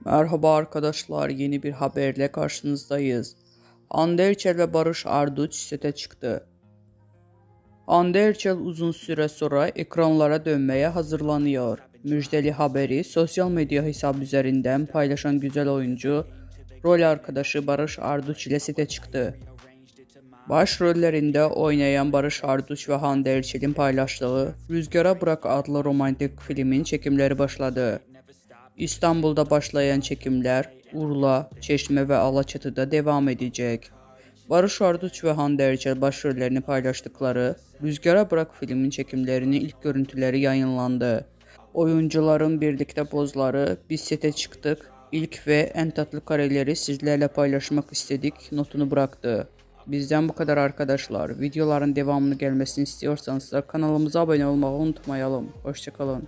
Merhaba arkadaşlar, yeni bir haberle karşınızdayız. Hande Erçel ve Barış Arduç sete çıktı. Hande Erçel uzun süre sonra ekranlara dönmeye hazırlanıyor. Müjdeli haberi sosyal medya hesabı üzerinden paylaşan güzel oyuncu, rol arkadaşı Barış Arduç ile sete çıktı. Başrollerinde oynayan Barış Arduç ve Hande Erçel'in paylaştığı Rüzgara Bırak adlı romantik filmin çekimleri başladı. İstanbul'da başlayan çekimler Urla, Çeşme ve Alaçatı'da devam edecek. Barış Arduç ve Hande Erçel başrollerini paylaştıkları Rüzgara Bırak filmin çekimlerinin ilk görüntüleri yayınlandı. Oyuncuların birlikte pozları "Biz sete çıktık, ilk ve en tatlı kareleri sizlerle paylaşmak istedik" notunu bıraktı. Bizden bu kadar arkadaşlar. Videoların devamını gelmesini istiyorsanız da kanalımıza abone olmayı unutmayalım. Hoşça kalın.